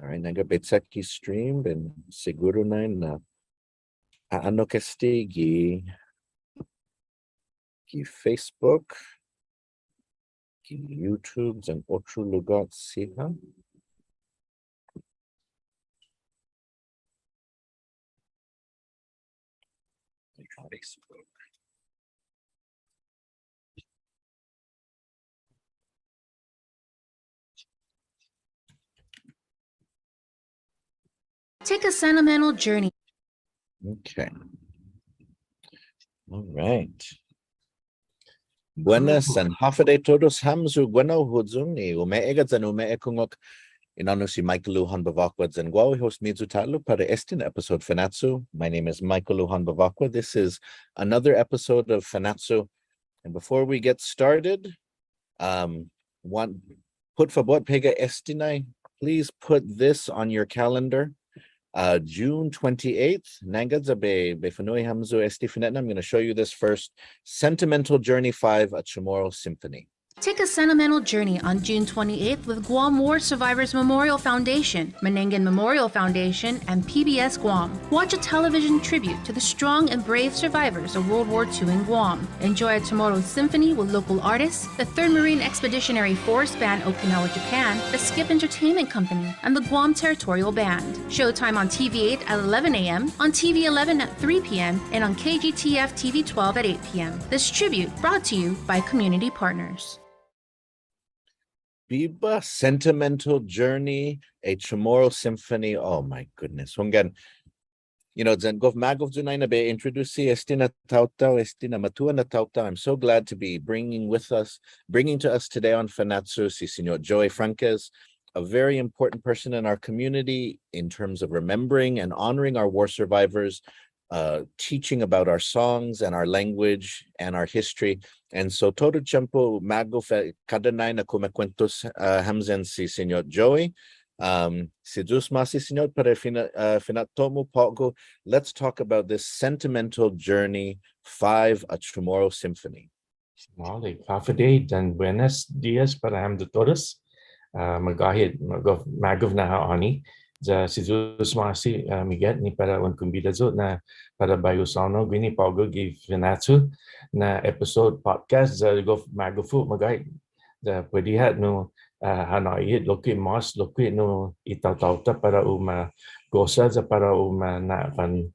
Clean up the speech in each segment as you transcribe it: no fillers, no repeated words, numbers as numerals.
All right, nagabetsaki stream and siguro na ano kasti gi Facebook, gi YouTube and otro lugar siya. Facebook. Take a sentimental journey. Okay. All right. Buenas and hafade todos hamzu bueno huzungi umeegat and umeekungok inano si Michael Lujan Bavakwa and Guawi host Mizutalu para estin episode Fanachu. My name is Michael Lujan Bavakwa. This is another episode of Fanachu. And before we get started, one put fabot pega estinai, please put this on your calendar. June 28th, Nangadzabe Befanui Hamzu Estifinet. I'm going to show you this first. Sentimental Journey 5 at Chamoru Symphony. Take a sentimental journey on June 28th with Guam War Survivors Memorial Foundation, Menengan Memorial Foundation, and PBS Guam. Watch a television tribute to the strong and brave survivors of World War II in Guam. Enjoy a Chamoru Symphony with local artists, the 3rd Marine Expeditionary Force Band Okinawa, Japan, the Skip Entertainment Company, and the Guam Territorial Band. Showtime on TV8 at 11 a.m., on TV11 at 3 p.m., and on KGTF TV12 at 8 p.m. This tribute brought to you by community partners. Biba Sentimental Journey, a Chamoru Symphony. Oh my goodness. Hungan, you know, Zengov Magov Zunaina be introduci Estina Tautau, Estina Matuana Tautau. I'm so glad to be bringing to us today on Fanachu, si Senor Joey Franquez, a very important person in our community in terms of remembering and honoring our war survivors, teaching about our songs and our language and our history. And so todo tiempo mago kadanay na kumekwentos hamzen si Senor Joey. Si Diyos ma si Senor para finatomo pogo. Let's talk about this Sentimental Journey 5 at Chamoru Symphony. Vale, Fafade dan buenos dias para ham de todos. Magahit magov na ani. Ja si Diyos ma si miget ni para un kumbidazo na para bayusano gini pogo gi Fanachu na episode podcast za go magofu magay da pwedihat no hanoi loki mas loki no itatauta para uma gosa za para uma na van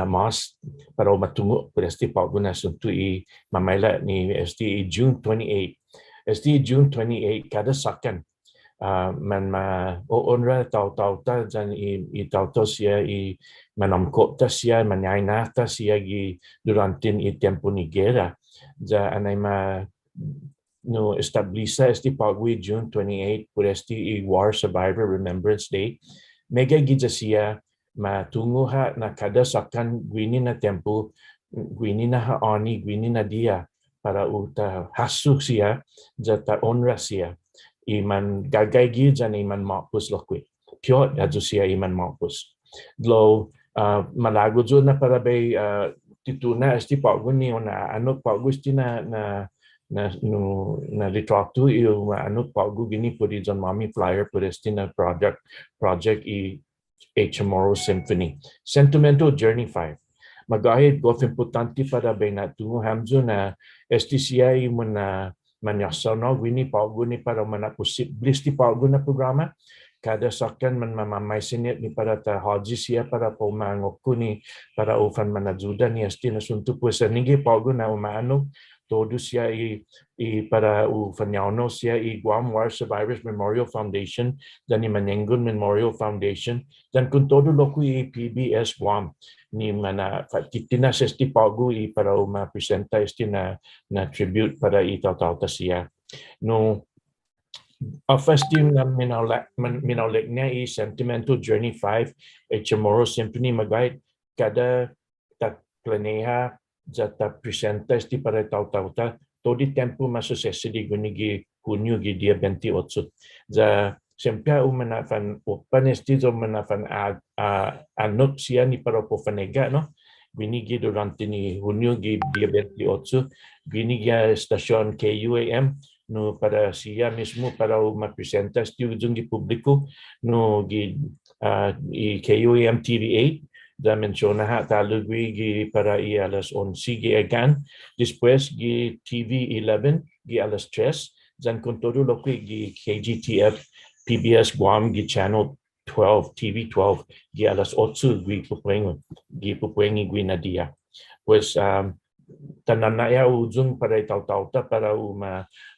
mas para uma tungo pwesti pogo na suntu I mamaila ni ST June 28 kada sakan man onra tauta jan I tauta sia I manamkota sia manyainata sia gi durantin I tempo ni guerra ja anay no establisa esti pagwi June 28 por esti I War Survivor Remembrance Day mega gija sia matungo ha na kada sakan gwini na tempo gwini na haani gwini na dia para uta hasu sia jata onra sia iman gagay jan iman maupus lokwi pure adu sia iman maupus lo malago jo na para bay tituna esti paguni ona ano pagusti na litratu io ano pagu gini puri jan mami flyer puri esti na project I Chamoru Symphony Sentimental Journey 5 magahit gof importante para bay na tungo hamzo na esti sia imuna manyasono gwini pagu ni para manapusip blisti pagu na programa kada sakan man mamamay sinit ni para ta haji siya para po mangokku ni para ufan manajuda ni esti na suntu pues ningi pagu na umano todo siya I para ufanyano siya I Guam War Survivors Memorial Foundation dan I Manengun Memorial Foundation dan kun todo loku I PBS Guam ni mana titina esti pagu I para uma presenta esti na tribute para I tauta siya no first team na minolek niya I Sentimental Journey 5 Chamoru Symphony magay kada planeha jata presenta esti para tauta todo tempo masosesi di gunigi Hunyo gi dia 28 ja siyempre umanafan open esti zo manafan anok siya ni para po fanega no gunigi durante ni Hunyo gi dia 28 gunigi stasyon KUAM no para siya mismo para mapresenta yung publiko no i KUAM TV8 da menciona ha talugwi gi para i alas 11 gi agan después gi TV11 gi alas 3 dan con todo lo que gi KGTF PBS Guam gi channel 12 TV12 gi alas 8 gi pupuengi gui na dia pues tanan na ya ujung para itaw-tawta para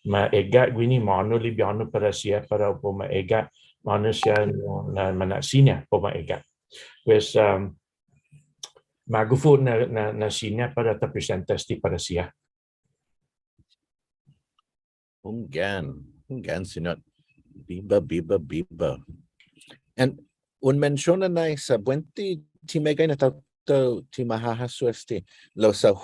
maega gwini mano libyano para siya para po maega mano siya na manasinya po maega pues magufo na sinya para ta presentes ti para siya Ungan sinot biba. And un menciona na sa buenti timegay na ti mahahasu lo sa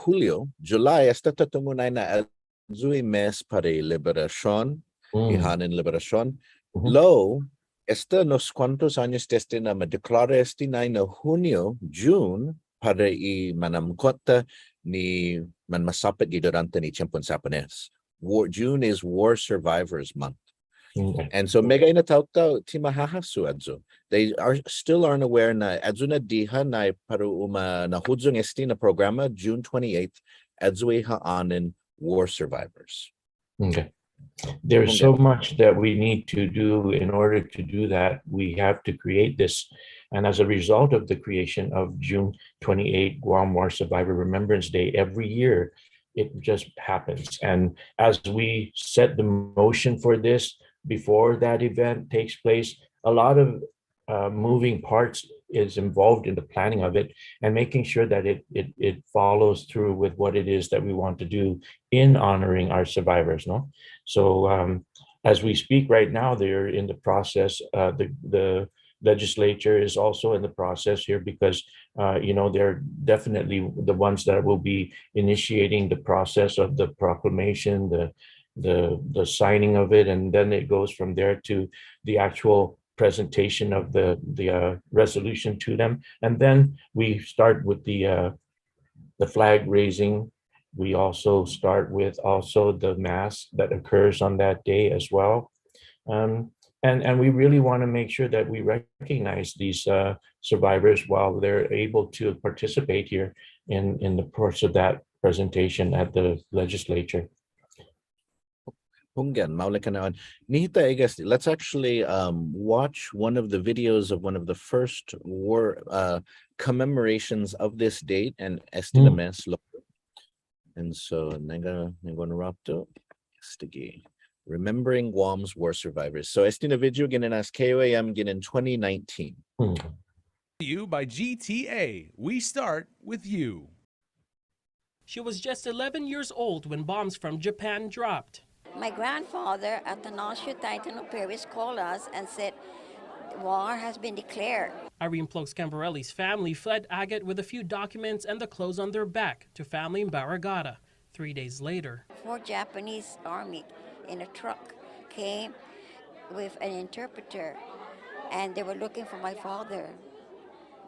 July esta tatungunay na azui mes para liberación, ihanin liberación. Lo esta nos cuantos años desde na madeklara na June para i manamkota ni manmasapit durante ni tiempon Sapanes. June is War Survivors Month. And so mega ina tawtaw ti mahahasu adzo. They still aren't aware na adzo na diha na paru na hudzong na programa June 28th adzo haanin war survivors. Okay. There's so much that we need to do in order to do that. We have to create this. And as a result of the creation of June 28 Guam War Survivor Remembrance Day, every year it just happens. And as we set the motion for this, before that event takes place, a lot of moving parts is involved in the planning of it and making sure that it follows through with what it is that we want to do in honoring our survivors. No, so as we speak right now, they're in the process. The legislature is also in the process here because they're definitely the ones that will be initiating the process of the proclamation, the signing of it, and then it goes from there to the actual presentation of the resolution to them, and then we start with the flag raising. We also start with the mass that occurs on that day as well, and we really want to make sure that we recognize these survivors while they're able to participate here in the course of that presentation at the legislature. Nihita, I guess let's actually watch one of the videos of one of the first war commemorations of this date and estimames. And so remembering Guam's war survivors. So estina video ginanas KOAM in 2019. You by GTA. We start with you. She was just 11 years old when bombs from Japan dropped. My grandfather at the Fanachu Titan of Paris called us and said, war has been declared. Irene Plokes-Cambarelli's family fled Agate with a few documents and the clothes on their back to family in Barragata. 3 days later, 4 Japanese army in a truck came with an interpreter and they were looking for my father.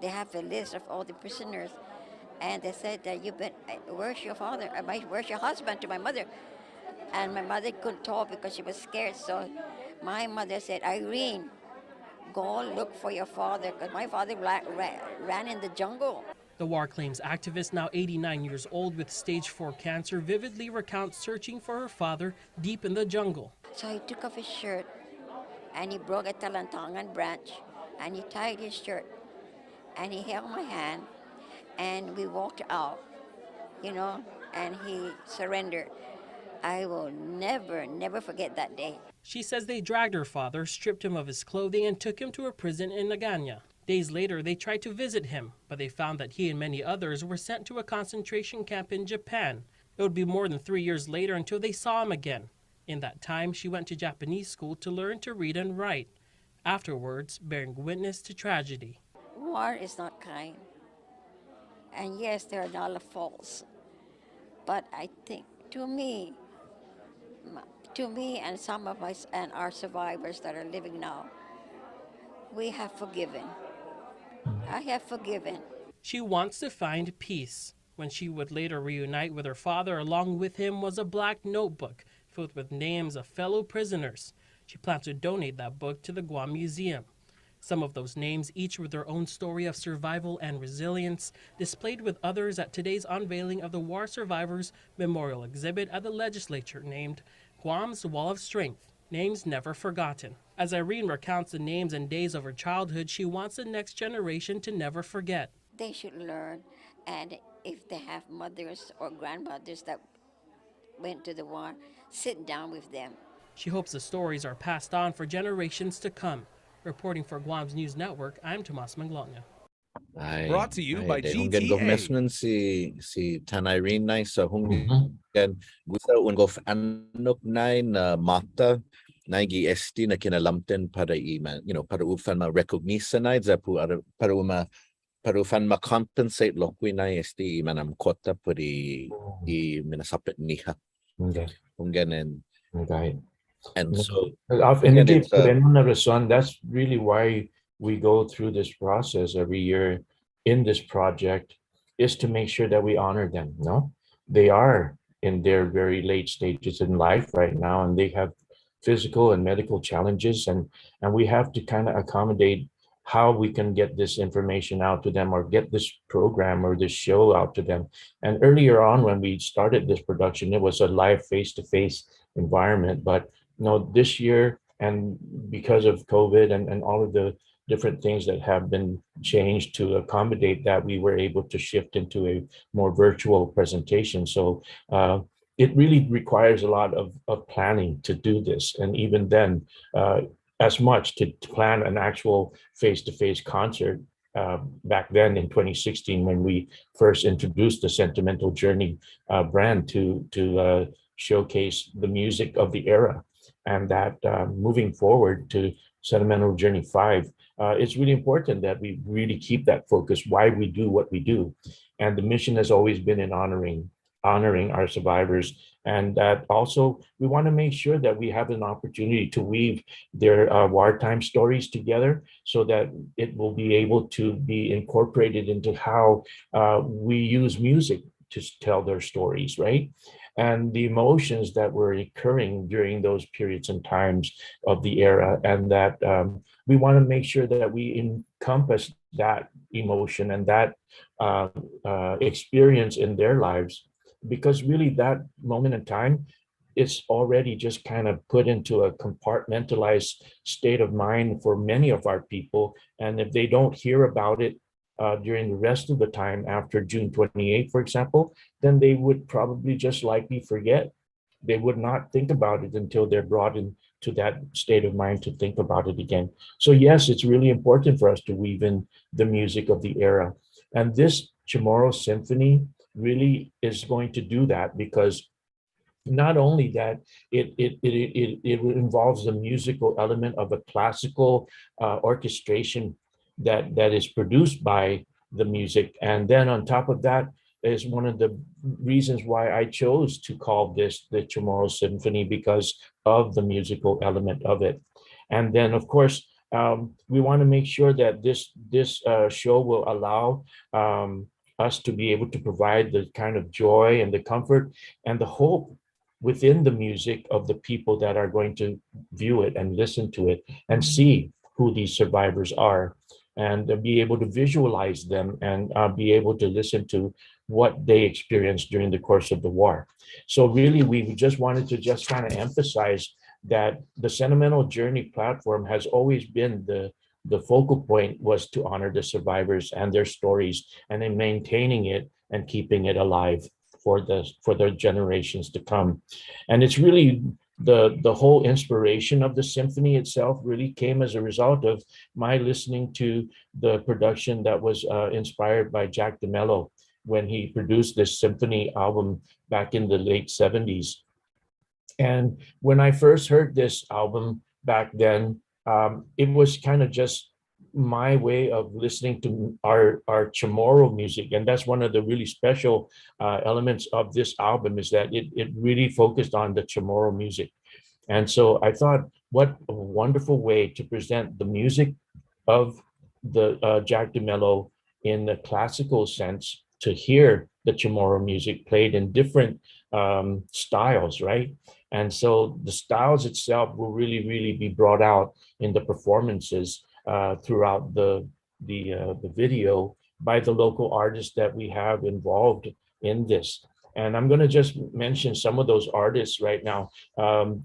They have a list of all the prisoners and they said that where's your father? Where's your husband to my mother? And my mother couldn't talk because she was scared. So my mother said, Irene, go look for your father, because my father ran in the jungle. The War Claims activist, now 89 years old with stage 4 cancer, vividly recounts searching for her father deep in the jungle. So he took off his shirt and he broke a talantangan branch and he tied his shirt and he held my hand and we walked out, and he surrendered. I will never forget that day. She says they dragged her father, stripped him of his clothing, and took him to a prison in Naganya. Days later, they tried to visit him, but they found that he and many others were sent to a concentration camp in Japan. It would be more than 3 years later until they saw him again. In that time, she went to Japanese school to learn to read and write. Afterwards, bearing witness to tragedy. War is not kind. And yes, there are a lot of faults. But I think, to me and some of us and our survivors that are living now, we have forgiven. I have forgiven. She wants to find peace. When she would later reunite with her father, along with him was a black notebook filled filled with names of fellow prisoners. She plans to donate that book to the Guam Museum. Some of those names, each with their own story of survival and resilience, displayed with others at today's unveiling of the War Survivors Memorial Exhibit at the legislature named Guam's Wall of Strength, Names Never Forgotten. As Irene recounts the names and days of her childhood, she wants the next generation to never forget. They should learn, and if they have mothers or grandmothers that went to the war, sit down with them. She hopes the stories are passed on for generations to come. Reporting for Guam's News Network, I'm Tomas Manglona. Brought to you by Hunggan GTA. government si Tanirene nai sa hunggan gusto ungof anok nai na mata nai gi esti na kinalamten para iman para ufan ma recognize nai za pu para ufan ma compensate lokwi nai esti manam kota puri I minasapit niha Okay. hunggan Okay. and so And again, again, that's really why we go through this process every year in this project, is to make sure that we honor them. No, they are in their very late stages in life right now, and they have physical and medical challenges, and we have to kind of accommodate how we can get this information out to them, or get this program or this show out to them. And earlier on, when we started this production, it was a live face-to-face environment, but this year, and because of COVID and all of the different things that have been changed to accommodate that, we were able to shift into a more virtual presentation. So it really requires a lot of planning to do this. And even then, as much to plan an actual face-to-face concert back then in 2016, when we first introduced the Sentimental Journey brand to showcase the music of the era. And that moving forward to Sentimental Journey 5, it's really important that we really keep that focus, why we do what we do. And the mission has always been in honoring our survivors. And that also, we want to make sure that we have an opportunity to weave their wartime stories together, so that it will be able to be incorporated into how we use music to tell their stories, right? And the emotions that were occurring during those periods and times of the era, and that we want to make sure that we encompass that emotion and that experience in their lives, because really that moment in time, it's already just kind of put into a compartmentalized state of mind for many of our people. And if they don't hear about it during the rest of the time after June 28th, for example, then they would probably just likely forget. They would not think about it until they're brought into that state of mind to think about it again. So yes, it's really important for us to weave in the music of the era. And this Chamoru Symphony really is going to do that, because not only that, it involves the musical element of a classical orchestration that is produced by the music. And then on top of that is one of the reasons why I chose to call this the Chamoru Symphony, because of the musical element of it. And then, of course, we want to make sure that this show will allow us to be able to provide the kind of joy and the comfort and the hope within the music of the people that are going to view it and listen to it and see who these survivors are, and be able to visualize them, and be able to listen to what they experienced during the course of the war. So really, we just wanted to just kind of emphasize that the Sentimental Journey platform has always been the focal point was to honor the survivors and their stories, and in maintaining it and keeping it alive for the generations to come. And it's really the whole inspiration of the symphony itself really came as a result of my listening to the production that was inspired by Jack DeMello when he produced this symphony album back in the late 70s. And when I first heard this album back then, it was kind of just my way of listening to our Chamorro music. And that's one of the really special elements of this album, is that it really focused on the Chamorro music. And so I thought, what a wonderful way to present the music of the Jack DeMello in the classical sense, to hear the Chamorro music played in different styles, right? And so the styles itself will really, really be brought out in the performances throughout the video by the local artists that we have involved in this. And I'm going to just mention some of those artists right now.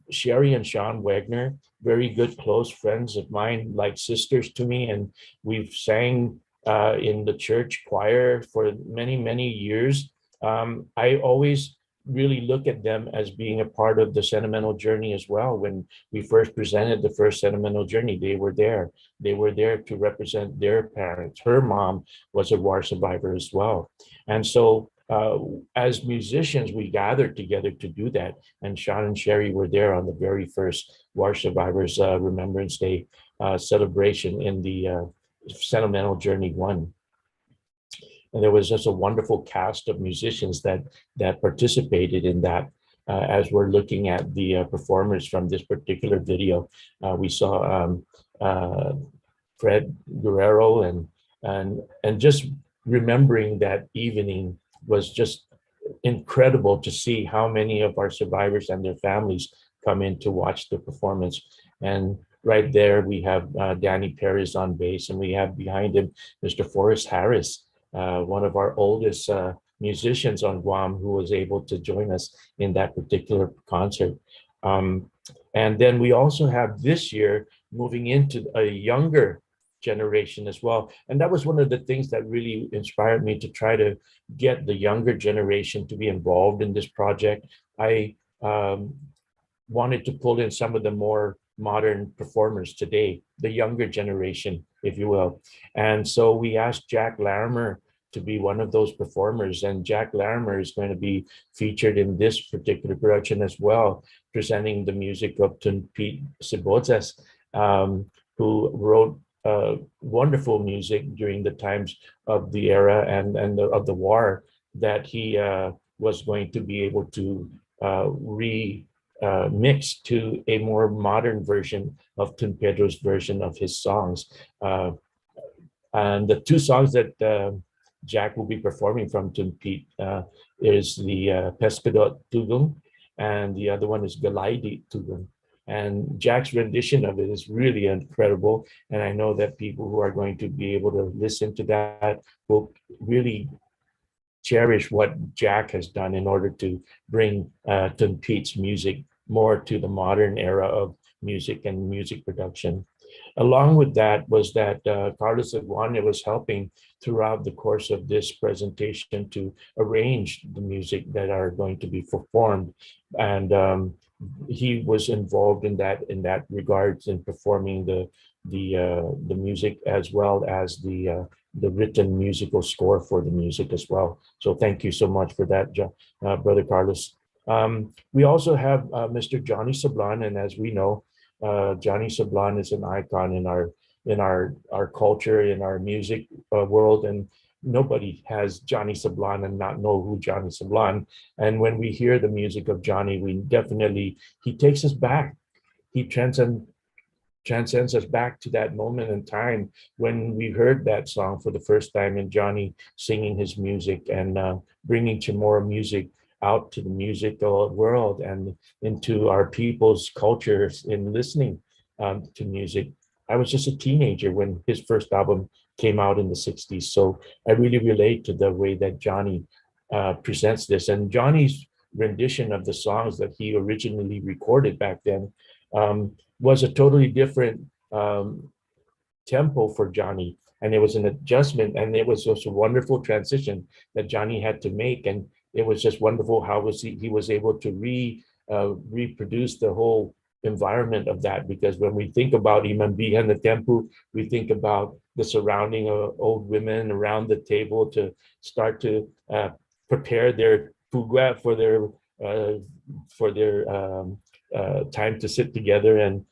Sherry and Sean Wagner, very good close friends of mine, like sisters to me, and we've sang in the church choir for many, many years. I always really look at them as being a part of the Sentimental Journey as well. When we first presented the first Sentimental Journey, they were there. They were there to represent their parents. Her mom was a war survivor as well. And so as musicians, we gathered together to do that. And Sean and Sherry were there on the very first War Survivors Remembrance Day celebration in the Sentimental Journey 1. And there was just a wonderful cast of musicians that participated in that. As we're looking at the performers from this particular video, we saw Fred Guerrero, and just remembering that evening was just incredible to see how many of our survivors and their families come in to watch the performance. And right there, we have Danny Perez on bass, and we have behind him Mr. Forrest Harris, one of our oldest musicians on Guam, who was able to join us in that particular concert. And then we also have this year moving into a younger generation as well. And that was one of the things that really inspired me to try to get the younger generation to be involved in this project. I wanted to pull in some of the more modern performers today, the younger generation, if you will. And so we asked Jack Larimer to be one of those performers, and Jack Larimer is going to be featured in this particular production as well, presenting the music of Pete Sibozas, who wrote wonderful music during the times of the era and of the war, that he was going to be able to mix to a more modern version of Tun Pedro's version of his songs. And the two songs that Jack will be performing from Tun Pete is the Pescadot Tugong, and the other one is Galaidi Tugong. And Jack's rendition of it is really incredible. And I know that people who are going to be able to listen to that will really cherish what Jack has done in order to bring Tun Pete's music more to the modern era of music and music production. Along with that was that Carlos Aguane was helping throughout the course of this presentation to arrange the music that are going to be performed. And he was involved in that regards in performing the music, as well as the written musical score for the music as well. So thank you so much for that, Brother Carlos. We also have Mr. Johnny Sablan, and as we know, Johnny Sablan is an icon in our culture, in our music world, and nobody has Johnny Sablan and not know who Johnny Sablan. And when we hear the music of Johnny, he takes us back. He transcends us back to that moment in time when we heard that song for the first time, and Johnny singing his music and bringing Chamorro music out to the musical world and into our people's cultures in listening to music. I was just a teenager when his first album came out in the 60s. So I really relate to the way that Johnny presents this. And Johnny's rendition of the songs that he originally recorded back then was a totally different tempo for Johnny. And it was an adjustment, and it was just a wonderful transition that Johnny had to make. And it was just wonderful how he was able to reproduce the whole environment of that, because when we think about Imambihan the Tempu, we think about the surrounding of old women around the table to start to prepare their pugwa for their time to sit together and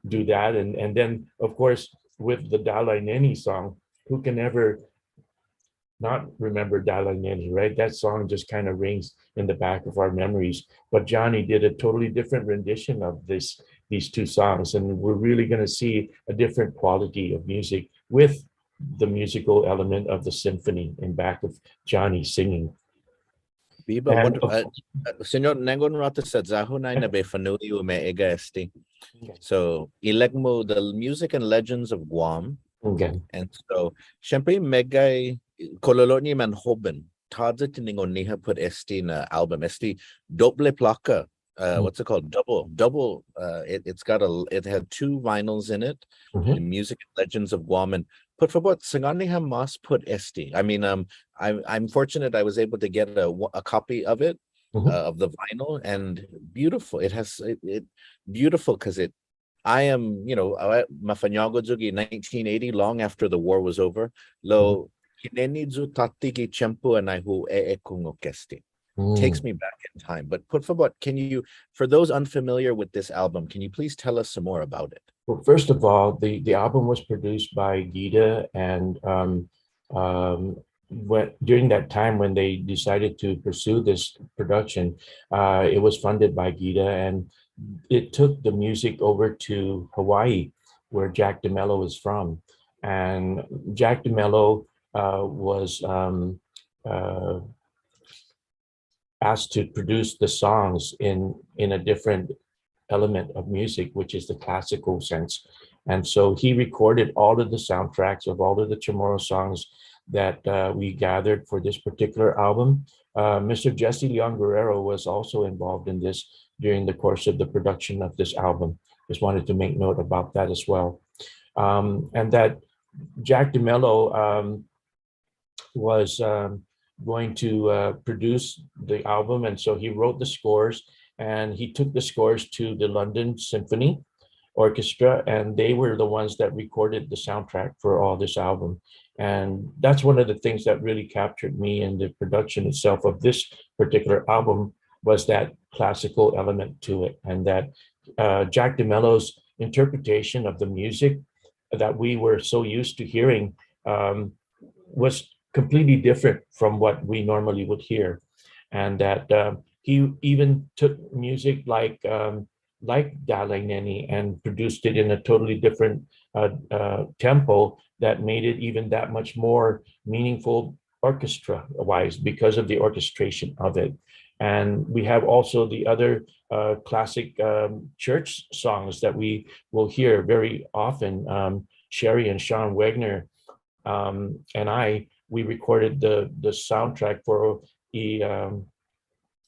do that. And then, of course, with the Dalai Neni song, who can ever not remember Dalai Neni, right? That song just kind of rings in the back of our memories. But Johnny did a totally different rendition of these two songs, and we're really going to see a different quality of music with the musical element of the symphony in back of Johnny singing. Biba, And Senyor, nangon rata sa zahunay na be fanuyo me ega esti. okay. So, mo the music and legends of Guam. Okay. And so, syempre megay kololo ni man hoben. Tadza tiningon niha put esti na album. Esti doble placa. What's it called? Double. It had 2 vinyls in it. Mhm. The music and legends of Guam, and put for what Sanganiha Mas put esti. I mean, I'm fortunate I was able to get a copy of it, Mhm. of the vinyl, and beautiful. It has it beautiful because I am, Mafanyago Jugi 1980, long after the war was over. Lo kinenidzu tatigi chempu and I who kesti. Takes me back in time. But put for what for those unfamiliar with this album, can you please tell us some more about it? Well, first of all, the album was produced by Gita, and during that time when they decided to pursue this production, it was funded by Gita, and it took the music over to Hawaii, where Jack DeMello is from, and Jack DeMello was asked to produce the songs in a different element of music, which is the classical sense. And so he recorded all of the soundtracks of all of the Chamorro songs that we gathered for this particular album. Mr. Jesse Leon Guerrero was also involved in this during the course of the production of this album. Just wanted to make note about that as well. And that Jack DeMello was going to produce the album, and so he wrote the scores, and he took the scores to the London Symphony Orchestra, and they were the ones that recorded the soundtrack for all this album. And that's one of the things that really captured me in the production itself of this particular album, was that classical element to it, and that Jack DeMello's interpretation of the music that we were so used to hearing was completely different from what we normally would hear, and that he even took music like Dalai Neni and produced it in a totally different tempo that made it even that much more meaningful orchestra-wise because of the orchestration of it. And we have also the other classic church songs that we will hear very often. Sherry and Sean Wagner and we recorded the soundtrack for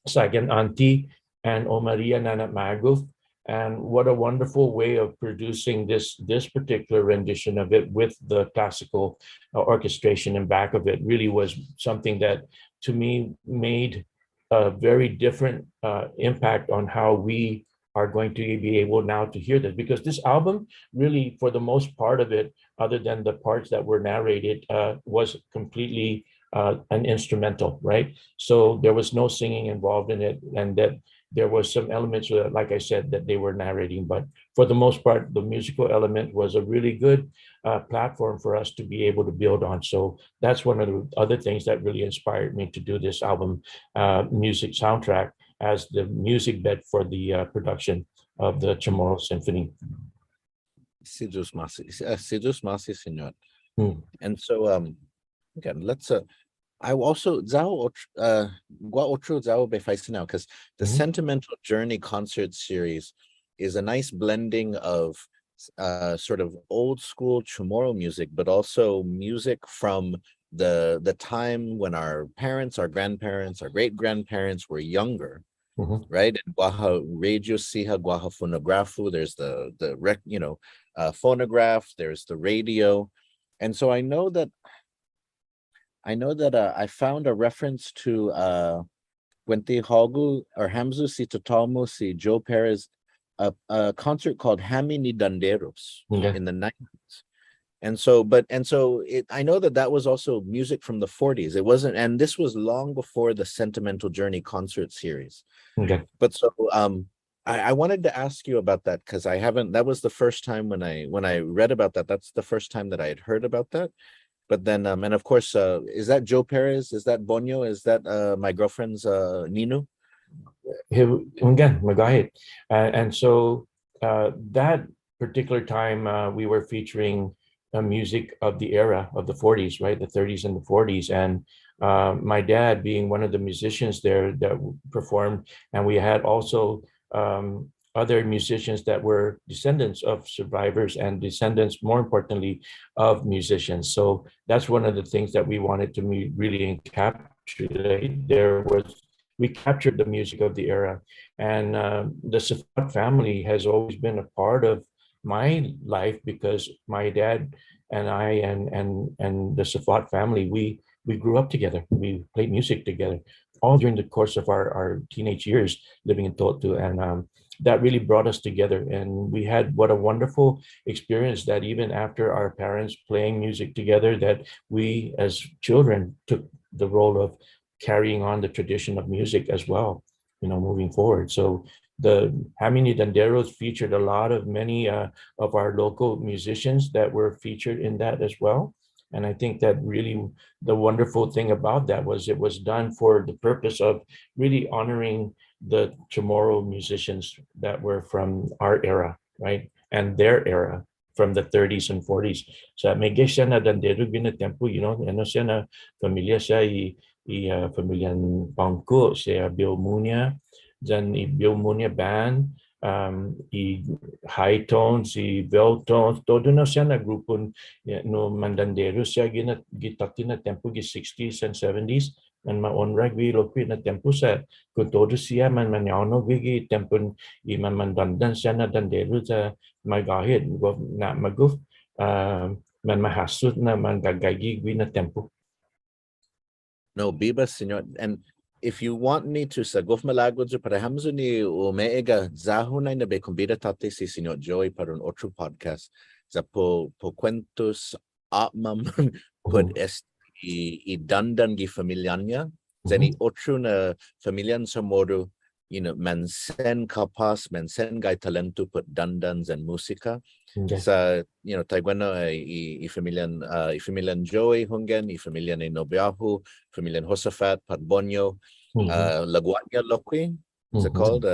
Sagan Auntie and O Maria Nanat Maguf. And what a wonderful way of producing this particular rendition of it with the classical orchestration in back of it really was something that to me made a very different impact on how we are going to be able now to hear this, because this album really, for the most part of it, other than the parts that were narrated, was completely an instrumental, right? So there was no singing involved in it, and that there was some elements, like I said, that they were narrating, but for the most part, the musical element was a really good platform for us to be able to build on. So that's one of the other things that really inspired me to do this album music soundtrack as the music bed for the production of the Chamoru Symphony. Sidus Masi, senor. And so, again, let's I also Gua Otro Zao Befaisi now, because the Sentimental Journey concert series is a nice blending of sort of old school Chamorro music, but also music from the time when our parents, our grandparents, our great grandparents were younger, right? And Guaha Radio Siha, Guaha Phonografu, there's the phonograph, there's the radio. And so I know that I found a reference to Wente Hogu or Hamzu si Totalmo si Joe Perez, a concert called Hami ni Danderos in the 90s. And so I know that was also music from the 40s. It wasn't, and this was long before the Sentimental Journey concert series. But so I wanted to ask you about that, because that was the first time when I read about that. That's the first time that I had heard about that. But then, and of course, is that Joe Perez? Is that Bonyo? Is that my girlfriend's Ninu? Again, Magahit. And so that particular time, we were featuring music of the era of the 40s, right? The 30s and the 40s. And my dad being one of the musicians there that performed, and we had also other musicians that were descendants of survivors and descendants, more importantly, of musicians. So that's one of the things that we wanted to really encapsulate. We captured the music of the era, and the Safat family has always been a part of my life because my dad and I and the Safat family, we grew up together. We played music together all during the course of our teenage years living in Totu, and that really brought us together. And we had what a wonderful experience that even after our parents playing music together, that we as children took the role of carrying on the tradition of music as well, moving forward. So the Hamini Danderos featured a lot of many of our local musicians that were featured in that as well. And I think that really the wonderful thing about that was it was done for the purpose of really honoring the Chamorro musicians that were from our era, right? And their era from the 30s and 40s. So may siya na dandero tempo, siya na familia siya Pamilyan Pangko, siya Bill Munya, dyan Bill Munya Band, i high tones, i bell tones, todo na siya na grupo no mandandero siya gitati na tempo gi 60s and 70s, man maonrag vi lokwi na tempo sa kung todo siya man manyaono gi tempo i man mandandan siya na dandero sa magahit na maguf man mahasut na man gagagi na tempo. No, Biba, senor. And if you want me to sa Gof Malagod, para hamzo ni Omega, zahunay na be kumbida tate si Senor Joey para un otro podcast. Za po cuentos atmam pud i dandan gi familianya. Zeni otro na familian sa modo, mansen kapas, mansen gay talento pud dandans and musika. Sa Taiguano i familian Joey Hungan, i familian Nobiahu, familian Josafat, Parbonyo, Laguanya Lokwi, is it called?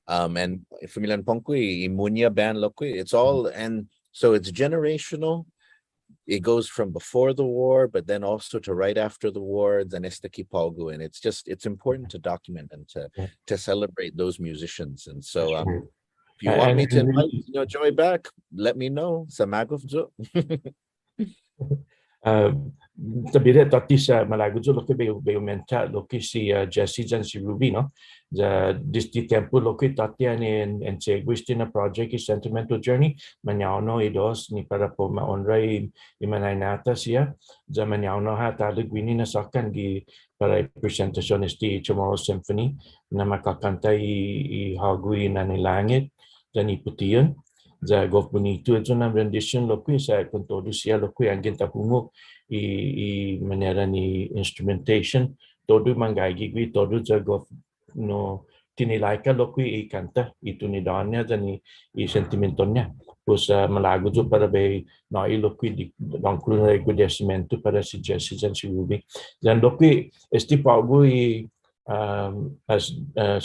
And familian Pongkui, i Munya Band Lokwi. It's all, and so it's generational. It goes from before the war, but then also to right after the war, and and it's important to document and to celebrate those musicians. And so if you want me to invite Joey back, let me know. Samagov. Tabire tati sa Malaguzo loki be menta loki si Jesse and si Ruby no the tempo loki tati and seguisti na project is Sentimental Journey manyauno idos ni para po maonray imanay siya ja manyauno ha tali gwini na sakan gi para presentasyon esti Chamoru Symphony na makakanta i hagui na nilangit dan iputiyon ja gof bonito ito na rendition loki sa kung todo siya loki ang gintapungo i manera ni instrumentation todo manggagi gwi todo ja gof no tinilaika loki i kanta itu ni danya dan i sentimentonya pues malago jo para be no i loki di conclude agradecimento para si Jesse and si Ruby dan loki esti pago i as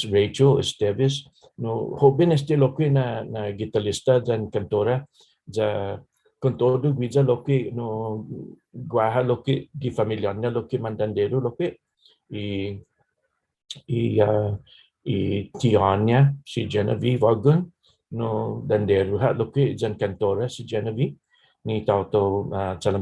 Rachel Esteves no hobin este loki na gitarista dan kantora ja con todo guida loki no guaha loki di familiarnya loki mandandero loki i Tiania si Genevieve Wagun no dandero ha loki jan kantora si Genevieve ni tauto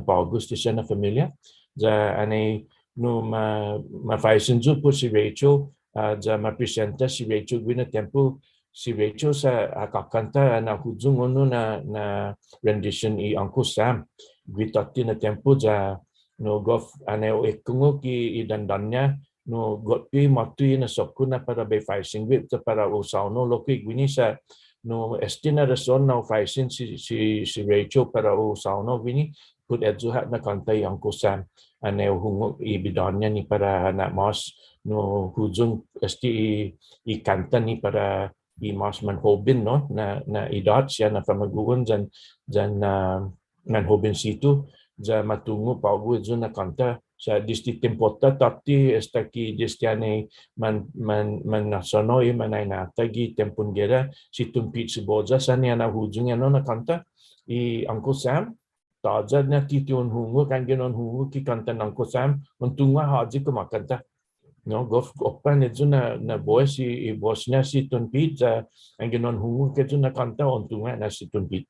August di na familia ja ane no ma faisenju po si Rachel ja ma presenta si Rachel gwina tempo si Rachel sa kakanta na hujung ono na rendition i Uncle Sam gwitati na tempo ja no gof aneo ekungo ki i dandannya no gopi matui na sokuna para be faising with para usauno loki gwini sa no estina rason na faising si Rachel para usauno gwini put edzuhat na kanta i Uncle Sam aneo hungo i bidanya ni para na mas no hujung esti i kanta ni para i mas manhobin no na idot siya na pamaguan jan manhobin situ ja matungo pago jo na kanta sa disti tempota tapti estaki distiane man nasonoy manay natagi tempungera situn pitsi boja sa niya na hujung ano na kanta i Uncle Sam Taja na tition hungu kan genon hungu ki kanta nang kosam untungwa haji ko makanta. No gof opan edu na boys I Bosnia si tunpit za ang genon hungu ke na kanta untungwa na si tunpit.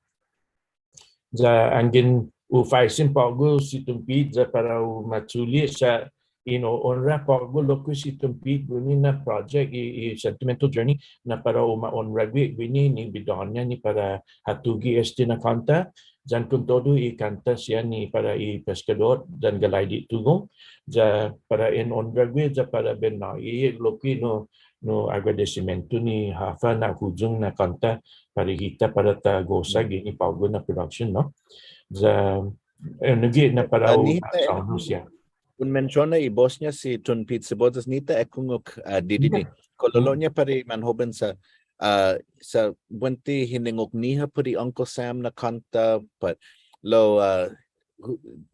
Za angin ufaisin pago si tumpit za para matuli sa onra pago loko si tumpit guni na project I Sentimental Journey na para onra guni ni bidonya ni para hatugi na kanta jan kun todo I kanta siya ni para I pescador dan galay di tugong za para onra za para benna loki no agradecimento ni hafa na hujung na kanta parihita para tagosa gini pago na production no za nagi na para Nita song Rusia un menciona I Bosnia si tunpit si botas nita ekungok dididi. Kololonya pari manhoben sa buenti hiningok niha pari Uncle Sam na kanta but lo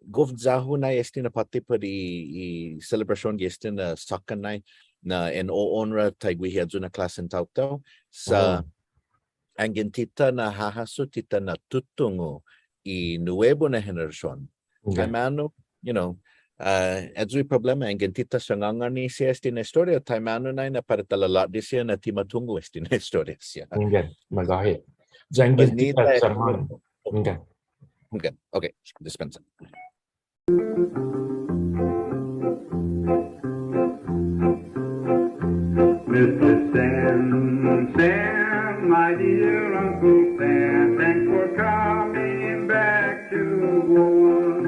govzahu na esti na pati pari I celebration esti na sakanay na en onra taigwihi adzu na klasen tautau sa angin tita na hahasu tita na tutungo I nuevo na henerasyon. Taimano, adzu problema angin tita sanganga ni siya esti na historia taimano na para talalat di siya na timatungo esti na historia siya. Engan magahe jangin kita sarman engan okay dispensa. Mr. Sam, my dear Uncle Sam, thanks for coming back to Guam.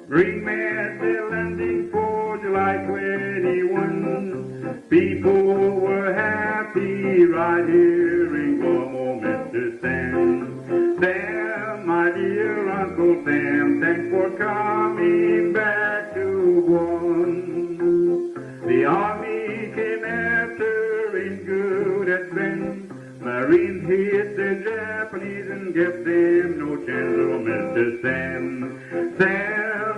Remember landing for July 21. People were happy right here in Guam. Oh, Mr. Sam, my dear Uncle Sam, thanks for coming back to Guam. The Army came after in good advance. Marines hit the Japanese and gave them no chance. Oh, Mr. Sam,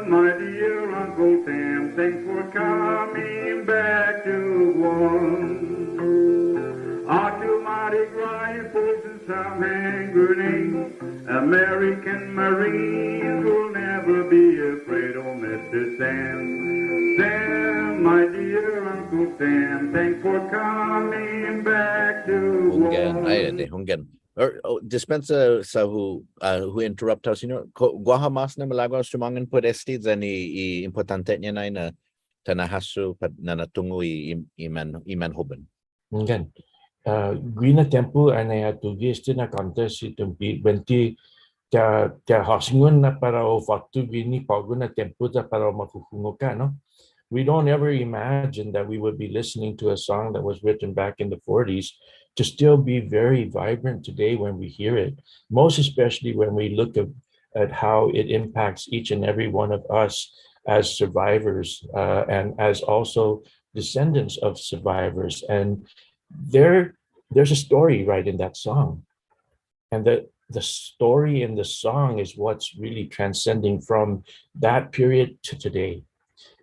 my dear Uncle Sam, thanks for coming back to Guam. Automatic rifles and some hand grenades. American Marines will never be afraid. Oh, Mr. Sam, my dear Uncle Sam, thanks for coming back to Guam. Hunggan. Dispensa sa who interrupt us, Guahamas na malagaw sumangan po esti zani importante niya na tanahasu na natungo iman hoben. Hunggan. Guina tempo anaya tugis na kanta si tumpi benti ta hasingon na para o faktu gini pago na tempo ta para makukungoka no. We don't ever imagine that we would be listening to a song that was written back in the 40s to still be very vibrant today when we hear it, most especially when we look at how it impacts each and every one of us as survivors and as also descendants of survivors. And there's a story right in that song. And the story in the song is what's really transcending from that period to today.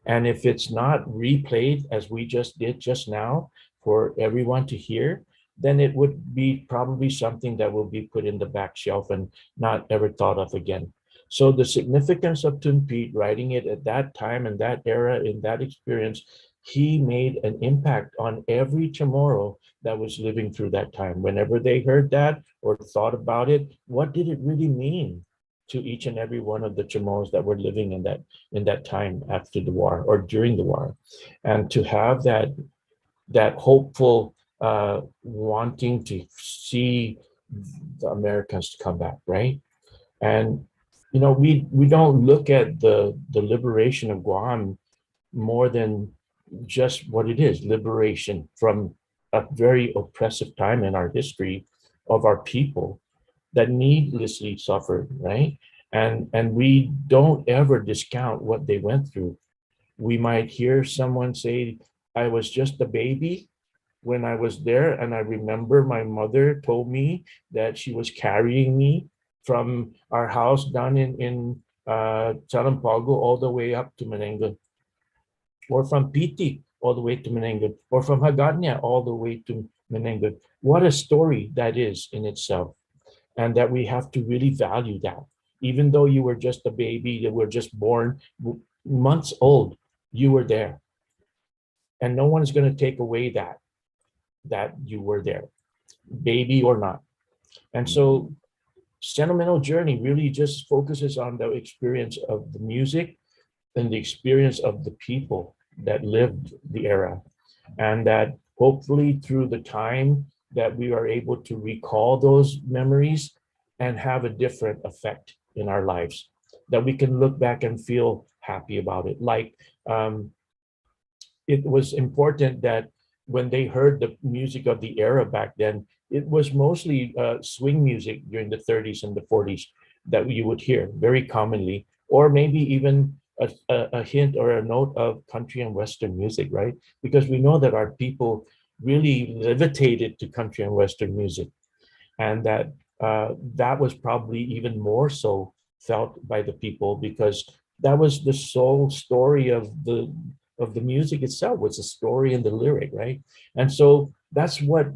And if it's not replayed as we just did just now for everyone to hear, then it would be probably something that will be put in the back shelf and not ever thought of again. So the significance of Tunpit, writing it at that time and that era, in that experience, he made an impact on every Chamorro that was living through that time. Whenever they heard that or thought about it, what did it really mean to each and every one of the Chamorros that were living in that time after the war or during the war? And to have that hopeful wanting to see the Americans come back, right? And we don't look at the liberation of Guam more than just what it is, liberation from a very oppressive time in our history of our people that needlessly suffered, right? And we don't ever discount what they went through. We might hear someone say, I was just a baby when I was there, and I remember my mother told me that she was carrying me from our house down in Salampago all the way up to Menangan, or from Piti all the way to Menangan, or from Hagåtña all the way to Menangan. What a story that is in itself, and that we have to really value that. Even though you were just a baby, you were just born months old, you were there. And no one's going to take away that you were there, baby or not. And so Sentimental Journey really just focuses on the experience of the music and the experience of the people that lived the era. And that hopefully through the time that we are able to recall those memories and have a different effect in our lives, that we can look back and feel happy about it. Like it was important that when they heard the music of the era back then, it was mostly swing music during the 30s and the 40s that you would hear very commonly, or maybe even a hint or a note of country and Western music, right? Because we know that our people really levitated to country and Western music, and that that was probably even more so felt by the people because that was the sole story of the music itself, was a story in the lyric, right? And so that's what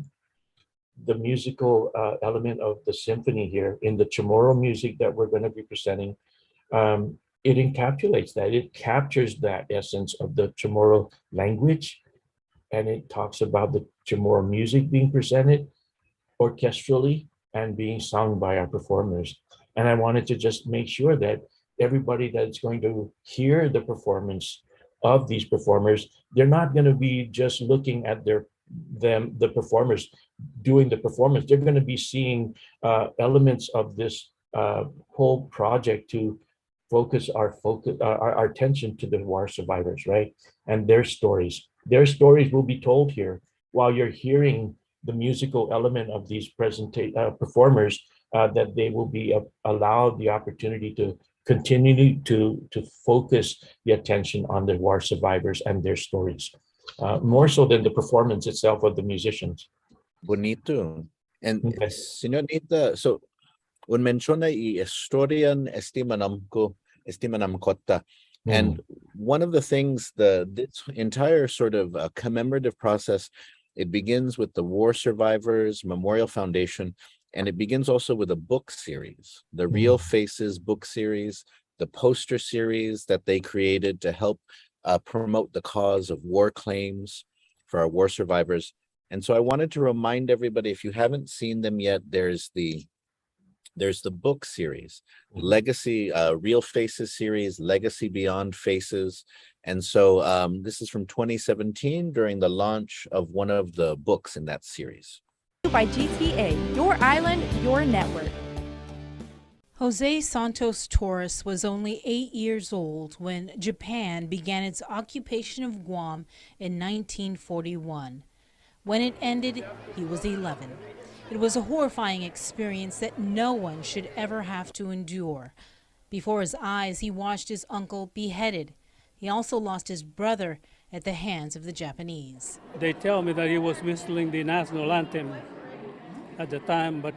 the musical element of the symphony here in the Chamorro music that we're going to be presenting, it encapsulates that. It captures that essence of the Chamorro language, and it talks about the Chamorro music being presented orchestrally and being sung by our performers. And I wanted to just make sure that everybody that's going to hear the performance of these performers, they're not going to be just looking at the performers doing the performance. They're going to be seeing elements of this whole project to focus our attention to the war survivors, right? And their stories. Their stories will be told here while you're hearing the musical element of these performers, that they will be allowed the opportunity to continue to focus the attention on the war survivors and their stories, more so than the performance itself of the musicians. Bonito. And Yes. Señorita, so un menciona y historian estimanamkota. And one of the things, this entire sort of commemorative process, it begins with the War Survivors Memorial Foundation, and it begins also with a book series, the Real Faces book series, the poster series that they created to help promote the cause of war claims for our war survivors. And so I wanted to remind everybody, if you haven't seen them yet, there's the book series, Legacy, Real Faces series, Legacy Beyond Faces. And so this is from 2017 during the launch of one of the books in that series. By GTA, your island, your network. Jose Santos Torres was only 8 years old when Japan began its occupation of Guam in 1941. When it ended, he was 11. It was a horrifying experience that no one should ever have to endure. Before his eyes, he watched his uncle beheaded. He also lost his brother at the hands of the Japanese. They tell me that he was whistling the national anthem at the time, but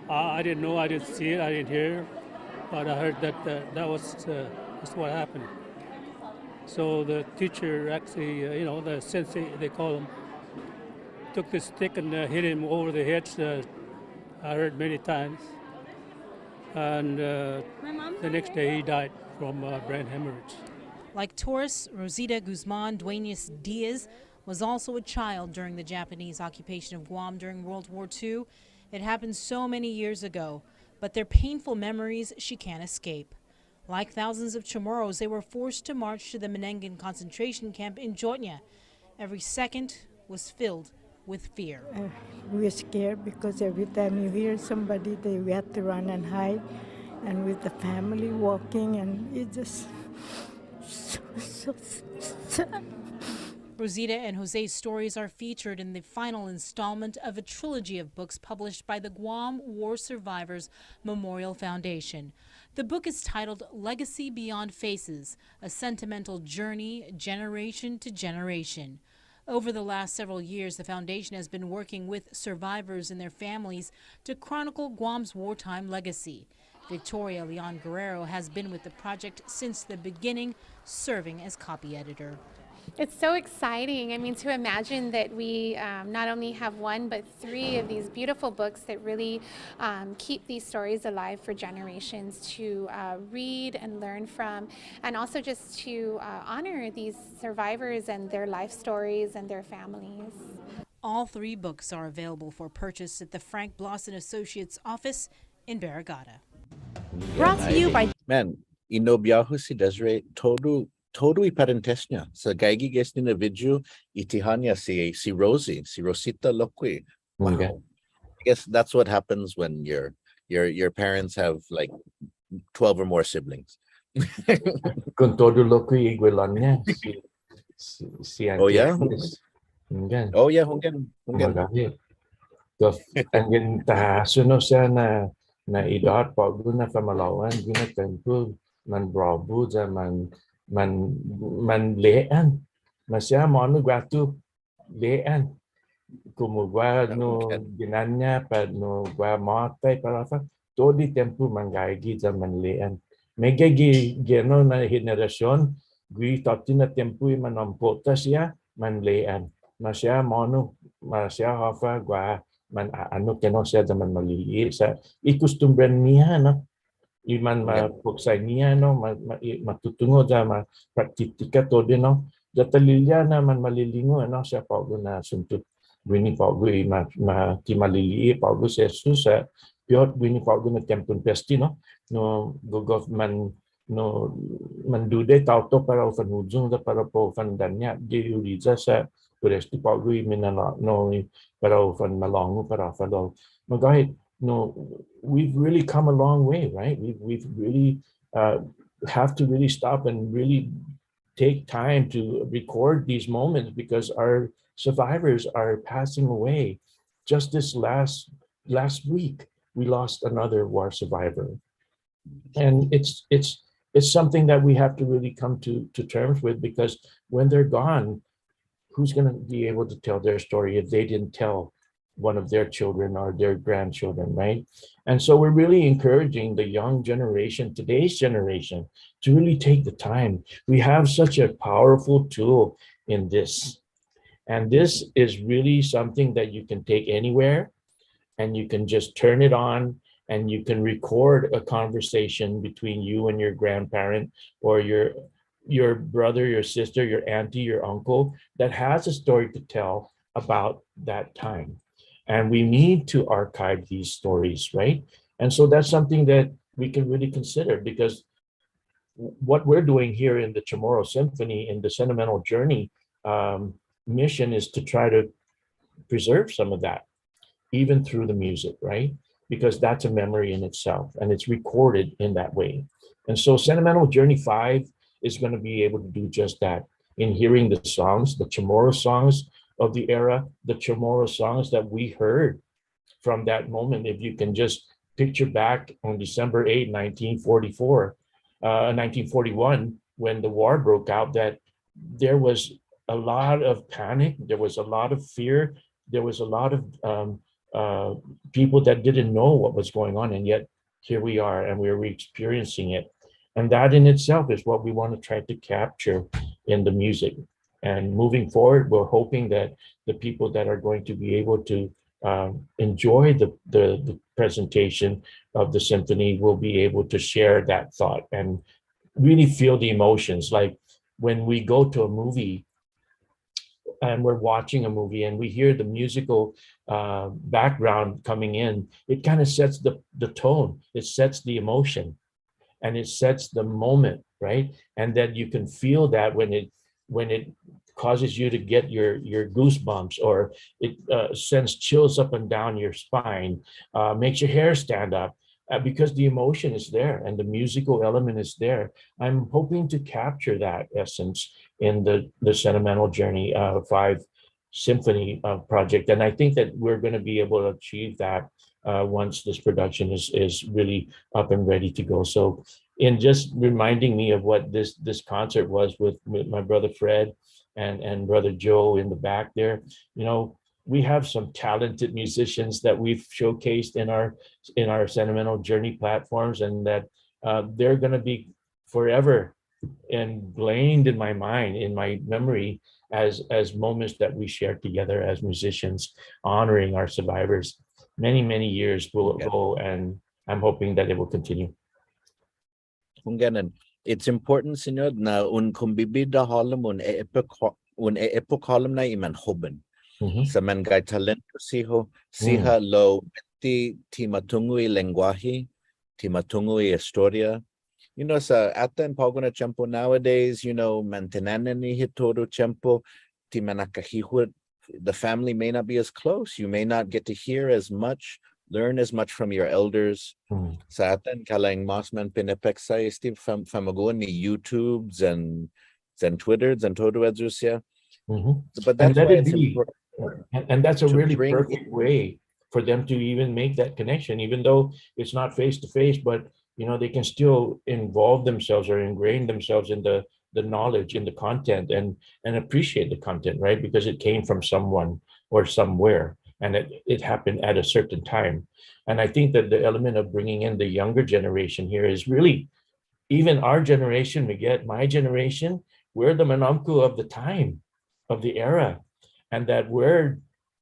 I didn't know, I didn't see it, I didn't hear, but I heard that that's what happened. So the teacher actually, the sensei, they call him, took the stick and hit him over the head. I heard many times. And the next day he died from brain hemorrhage. Like Torres, Rosita Guzman Duenas Diaz was also a child during the Japanese occupation of Guam during World War II. It happened so many years ago, but their painful memories she can't escape. Like thousands of Chamorros, they were forced to march to the Menengan concentration camp in Jotnya. Every second was filled with fear. We were scared because every time you hear somebody, we had to run and hide. And with the family walking, and it just so sad. Rosita and Jose's stories are featured in the final installment of a trilogy of books published by the Guam War Survivors Memorial Foundation. The book is titled Legacy Beyond Faces, A Sentimental Journey, Generation to Generation. Over the last several years, the foundation has been working with survivors and their families to chronicle Guam's wartime legacy. Victoria Leon Guerrero has been with the project since the beginning, serving as copy editor. It's so exciting. I mean, to imagine that we not only have one, but three of these beautiful books that really keep these stories alive for generations to read and learn from, and also just to honor these survivors and their life stories and their families. All three books are available for purchase at the Frank Bloss and Associates office in Barrigada. Brought to you by Man, inobyahu si Desiree todo iparentes niya. Sa gaigi guest ni na video, itihan niya si Rosie, si Rosita Loqui. Wow. Okay. I guess that's what happens when your parents have like 12 or more siblings. Con todo lo que igualan niya, si Oh yeah? Agnes. Hunggan. Oh yeah, hunggan. Magahi. Hanggang tahaso siya na idot pag na pamalawan gina tempo man brabo ja man lean masya mo ano gratu lean kumugwa no ginanya pa no gwa matay para fa todo tempo mangaigi ja man lean mega geno na henerasyon gui tati na tempo manampota siya man lean masya mo no masya hafa gwa man ano keno siya zaman maliliit sa ikustumbran niya no iman mapuksay niya no matutungo ja praktika to din no jatalilya na man malilingo ano siya pa na suntut bini pa ti maliliit pa sa Jesus sa piot bini pa na tempun pesti no gogov man no mandude tauto para ofan hujung da para po ofan danya di uriza sa Puresti pa minala no para ofan malongo para ofan magahit no we've really come a long way, right? We've really have to really stop and really take time to record these moments because our survivors are passing away. Just this last week we lost another war survivor, and it's something that we have to really come to terms with, because when they're gone, who's going to be able to tell their story if they didn't tell one of their children or their grandchildren, right? And so we're really encouraging the young generation, today's generation, to really take the time. We have such a powerful tool in this. And this is really something that you can take anywhere, and you can just turn it on, and you can record a conversation between you and your grandparent or your brother, your sister, your auntie, your uncle that has a story to tell about that time. And we need to archive these stories, right? And so that's something that we can really consider, because what we're doing here in the Chamoru Symphony, in the Sentimental Journey mission, is to try to preserve some of that, even through the music, right? Because that's a memory in itself, and it's recorded in that way. And so Sentimental Journey 5 is going to be able to do just that, in hearing the songs, the Chamorro songs of the era, the Chamorro songs that we heard from that moment. If you can just picture back on December 8, 1941, when the war broke out, that there was a lot of panic, there was a lot of fear, there was a lot of people that didn't know what was going on, and yet here we are, and we're experiencing it. And that in itself is what we want to try to capture in the music. And moving forward, we're hoping that the people that are going to be able to enjoy the presentation of the symphony will be able to share that thought and really feel the emotions. Like when we go to a movie and we're watching a movie and we hear the musical background coming in, it kind of sets the tone, it sets the emotion, and it sets the moment, right? And then you can feel that when it causes you to get your goosebumps, or it sends chills up and down your spine, makes your hair stand up, because the emotion is there and the musical element is there. I'm hoping to capture that essence in the Sentimental Journey 5 Symphony project. And I think that we're going to be able to achieve that once this production is really up and ready to go. So in just reminding me of what this concert was with my brother Fred and brother Joe in the back there, we have some talented musicians that we've showcased in our Sentimental Journey platforms, and that they're going to be forever ingrained in my mind, in my memory, as moments that we shared together as musicians, honoring our survivors. Many years will go, and I'm hoping that it will continue. Kung ganun, it's important, senyor, na un kumbibida holem un epic holem na iman hoben. Sa man gay talento siha lo ti matungui lenguaje, ti matungui historia. You know, sa atin paguna tiempo nowadays, you know, mantenanan ni hitoro tiempo, ti manakahihud, the family may not be as close. You may not get to hear as much, learn as much from your elders. Sa atin, kalang mas man pinepeksa isti famaguan ni YouTubes and Twitters and todo edusya. But that's why it's important. And that's a really perfect way for them to even make that connection, even though it's not face to face, but you know, they can still involve themselves or ingrain themselves in the knowledge, in the content, and appreciate the content, right? Because it came from someone or somewhere, and it happened at a certain time. And I think that the element of bringing in the younger generation here is really, even our generation, my generation, we're the manamku of the time, of the era, and that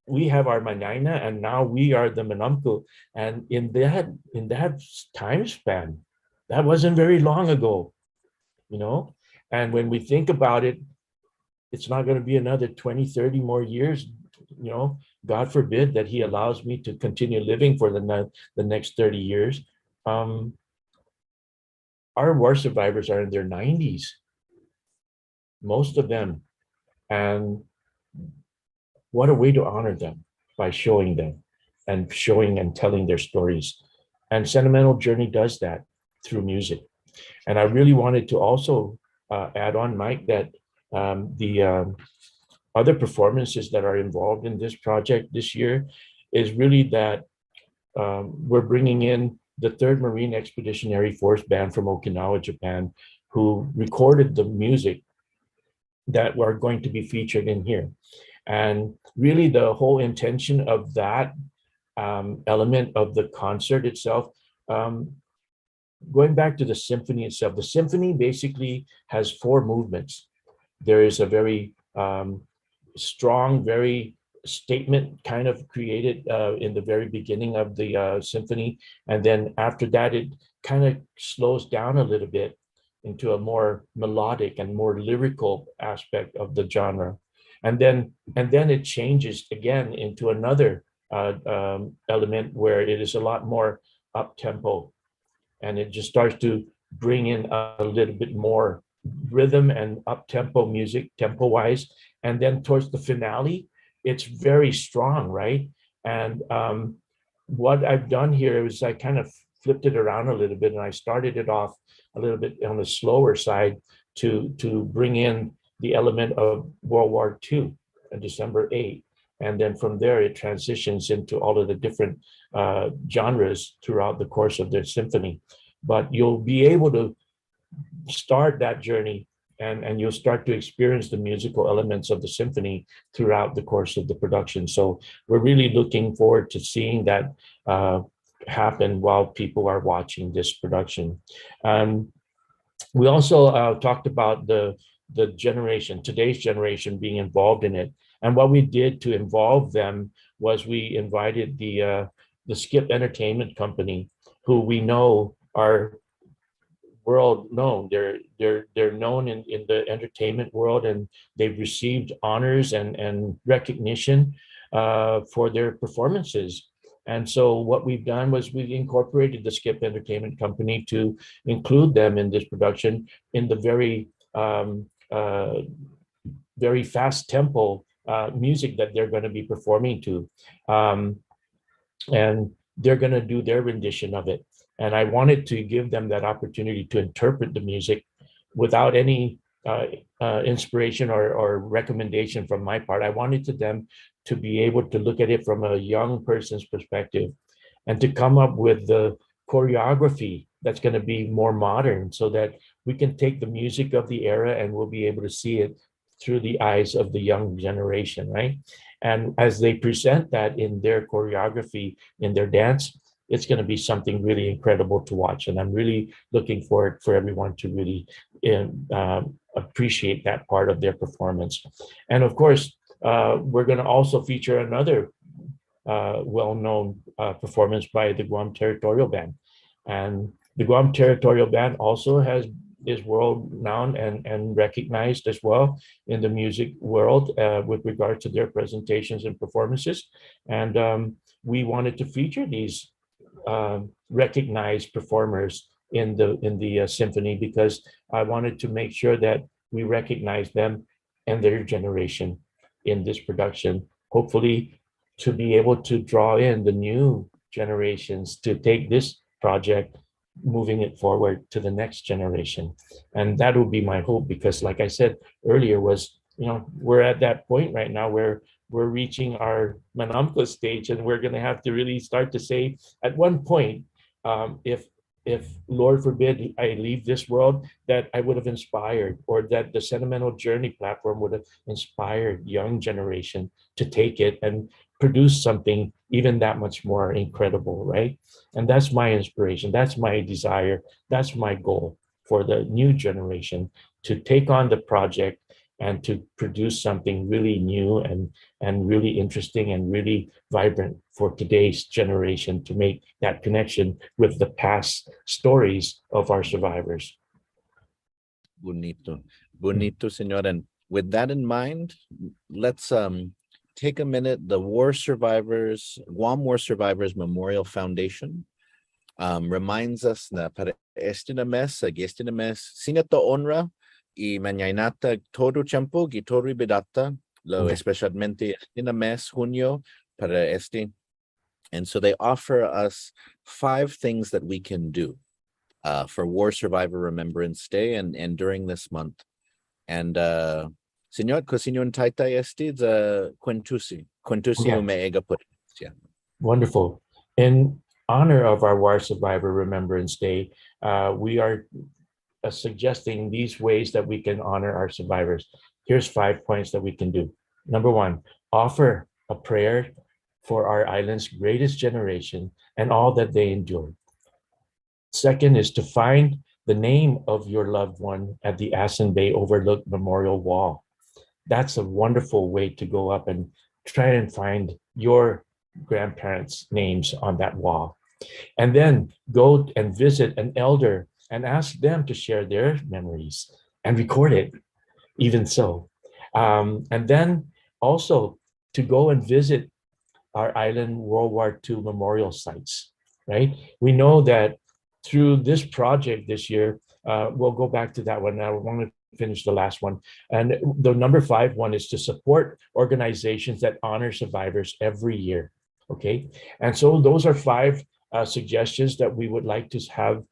we have our manaina, and now we are the manamku. And in that time span, that wasn't very long ago, you know. And when we think about it, it's not going to be another 20, 30 more years, you know. God forbid that he allows me to continue living for the next 30 years. Our war survivors are in their 90s, most of them. And what a way to honor them, by showing them and telling their stories. And Sentimental Journey does that through music. And I really wanted to also add on, Mike, that the other performances that are involved in this project this year is really that we're bringing in the 3rd Marine Expeditionary Force Band from Okinawa, Japan, who recorded the music that were going to be featured in here. And really the whole intention of that element of the concert itself, going back to the symphony itself, the symphony basically has 4 movements. There is a very strong, very statement kind of created in the very beginning of the symphony. And then after that, it kind of slows down a little bit into a more melodic and more lyrical aspect of the genre. And then it changes again into another element where it is a lot more up tempo, and it just starts to bring in a little bit more rhythm and up tempo music, tempo wise. And then towards the finale, it's very strong, right? And what I've done here is I kind of flipped it around a little bit, and I started it off a little bit on the slower side to bring in the element of World War II on December 8th. And then from there, it transitions into all of the different genres throughout the course of the symphony. But you'll be able to start that journey, and you'll start to experience the musical elements of the symphony throughout the course of the production. So we're really looking forward to seeing that happen while people are watching this production. We also talked about the generation, today's generation, being involved in it. And what we did to involve them was we invited the Skip Entertainment Company, who we know are world known. They're known in the entertainment world, and they've received honors and recognition for their performances. And so what we've done was we incorporated the Skip Entertainment Company to include them in this production in the very fast tempo music that they're going to be performing to. And they're going to do their rendition of it. And I wanted to give them that opportunity to interpret the music without any inspiration or recommendation from my part. I wanted them to be able to look at it from a young person's perspective and to come up with the choreography that's going to be more modern, so that we can take the music of the era and we'll be able to see it through the eyes of the young generation, right? And as they present that in their choreography, in their dance, it's going to be something really incredible to watch. And I'm really looking forward for everyone to really appreciate that part of their performance. And of course, we're going to also feature another well-known performance by the Guam Territorial Band. And the Guam Territorial Band also is world-renowned and recognized as well in the music world with regard to their presentations and performances. And we wanted to feature these recognized performers in the symphony, because I wanted to make sure that we recognize them and their generation in this production, hopefully to be able to draw in the new generations to take this project, moving it forward to the next generation. And that would be my hope, because like I said earlier, was, we're at that point right now where we're reaching our Manamka stage, and we're going to have to really start to say at one point, if Lord forbid I leave this world, that I would have inspired, or that the Sentimental Journey platform would have inspired young generation to take it and produce something even that much more incredible, right? And that's my inspiration, that's my desire, that's my goal for the new generation, to take on the project and to produce something really new and really interesting and really vibrant for today's generation, to make that connection with the past stories of our survivors. Bonito, senor. And with that in mind, let's take a minute. The Guam War Survivors Memorial Foundation reminds us na para este na mes, sinato onra y mañanata todo tiempo y todo bidata, lo especialmente este na mes junio para este. And so they offer us 5 things that we can do for War Survivor Remembrance Day and during this month. And Señor, Cosinyon Taita este Quentusi umeega por. Wonderful. In honor of our War Survivor Remembrance Day, we are suggesting these ways that we can honor our survivors. Here's 5 points that we can do. Number 1, offer a prayer for our island's greatest generation and all that they endured. Second is to find the name of your loved one at the Asin Bay Overlook Memorial Wall. That's a wonderful way to go up and try and find your grandparents' names on that wall. And then go and visit an elder and ask them to share their memories and record it, even so. And then also to go and visit our island World War II memorial sites, right? We know that through this project this year, we'll go back to that one. Now I want to finish the last one. And the number 5 one is to support organizations that honor survivors every year, okay? And so those are 5 suggestions that we would like to have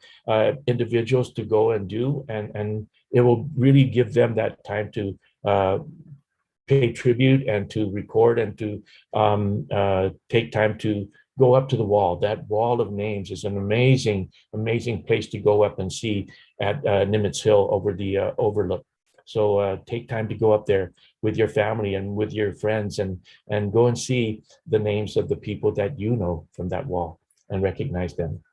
individuals to go and do, and it will really give them that time to pay tribute and to record and to take time to go up to the wall. That wall of names is an amazing, amazing place to go up and see at Nimitz Hill over the overlook. So take time to go up there with your family and with your friends and go and see the names of the people that you know from that wall and recognize them.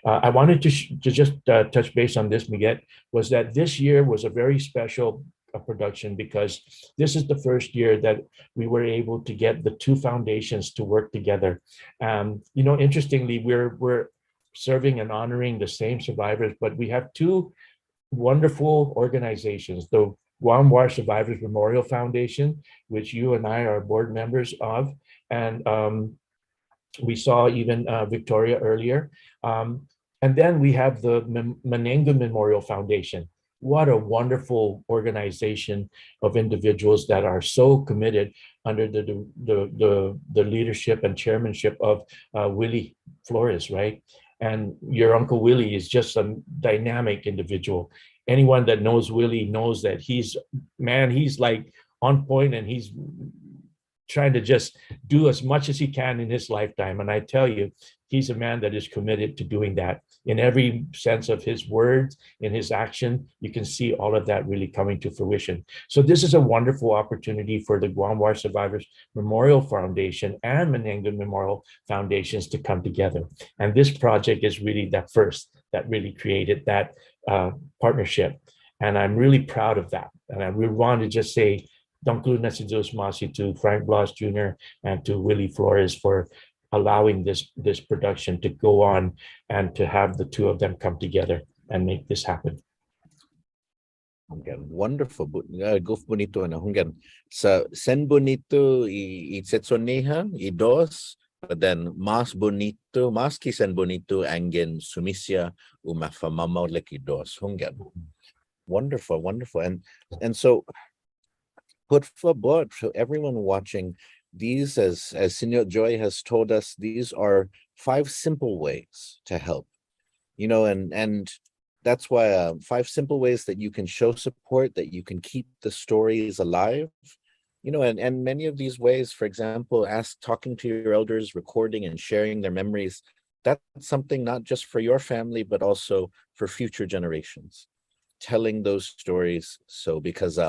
I wanted to just touch base on this, Miguel, was that this year was a very special production, because this is the first year that we were able to get the 2 foundations to work together. Interestingly, we're serving and honoring the same survivors, but we have 2 wonderful organizations, the Guam War Survivors Memorial Foundation, which you and I are board members of, and we saw even Victoria earlier. And then we have the Menenga Memorial Foundation. What a wonderful organization of individuals that are so committed under the leadership and chairmanship of Willie Flores, right? And your Uncle Willie is just a dynamic individual. Anyone that knows Willie knows that he's like on point, and he's trying to just do as much as he can in his lifetime. And I tell you, he's a man that is committed to doing that in every sense of his words, in his action. You can see all of that really coming to fruition. So this is a wonderful opportunity for the Guam War Survivors Memorial Foundation and Menangan Memorial Foundations to come together. And this project is really that first that really created that partnership. And I'm really proud of that. And I really want to just say, Dankulu Nasidus Masi to Frank Blas Jr. and to Willie Flores for allowing this production to go on and to have the two of them come together and make this happen. Hunggan, wonderful. Guf bonito na hunggan. Sa sen bonito I Setsoneha, I dos, but then mas bonito, mas kisen bonito angin sumisia umafamamaw leki dos. Hunggan. Wonderful, wonderful. And so put for board for everyone watching, these, as Senor Joy has told us, these are 5 simple ways to help, you know, and that's why 5 simple ways that you can show support, that you can keep the stories alive, you know, and many of these ways, for example, talking to your elders, recording and sharing their memories, that's something not just for your family, but also for future generations, telling those stories. So because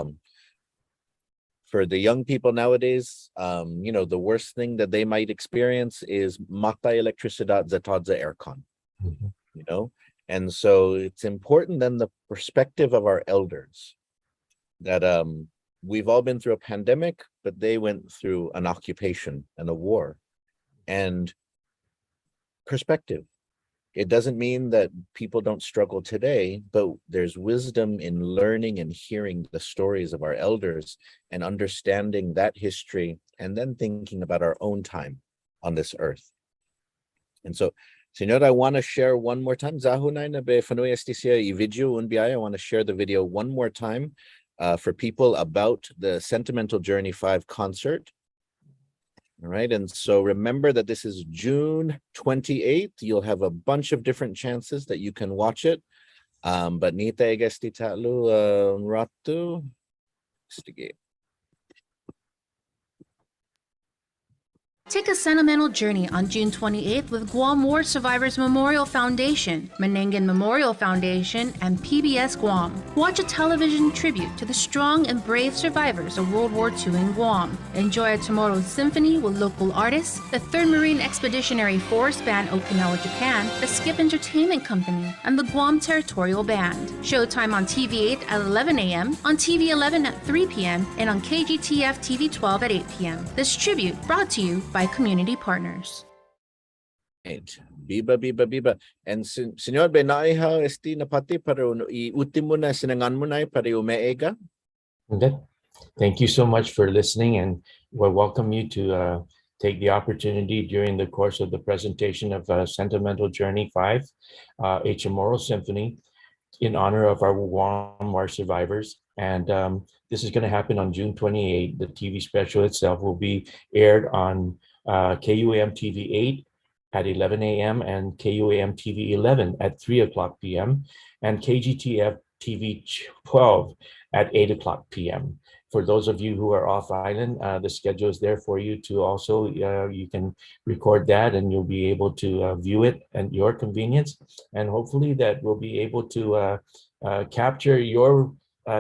for the young people nowadays, you know, the worst thing that they might experience is mata electricidad zatadza aircon, you know? And so it's important then the perspective of our elders that we've all been through a pandemic, but they went through an occupation and a war. And perspective. It doesn't mean that people don't struggle today, but there's wisdom in learning and hearing the stories of our elders and understanding that history and then thinking about our own time on this earth. And so, Senor, I want to share one more time. I want to share the video one more time for people about the Sentimental Journey 5 concert. All right, and so remember that this is June 28th. You'll have a bunch of different chances that you can watch it. But nita egesti tatlu ratu. Take a sentimental journey on June 28th with Guam War Survivors Memorial Foundation, Menangan Memorial Foundation, and PBS Guam. Watch a television tribute to the strong and brave survivors of World War II in Guam. Enjoy a Chamoru Symphony with local artists, the 3rd Marine Expeditionary Force Band Okinawa, Japan, the Skip Entertainment Company, and the Guam Territorial Band. Showtime on TV8 at 11 a.m., on TV11 at 3 p.m., and on KGTF TV12 at 8 p.m. This tribute brought to you by community partners. Biba. And Senor Benaiha esti napati para ultimo na sinangan mo na para umeega. Okay. Thank you so much for listening, and we welcome you to take the opportunity during the course of the presentation of Sentimental Journey 5, a Chamoru Symphony, in honor of our Guam War survivors. And this is going to happen on June 28. The TV special itself will be aired on KUAM TV 8 at 11 a.m. and KUAM TV 11 at 3 o'clock p.m. and KGTF TV 12 at 8 o'clock p.m. For those of you who are off island, the schedule is there for you to also, you can record that and you'll be able to view it at your convenience. And hopefully that will be able to capture your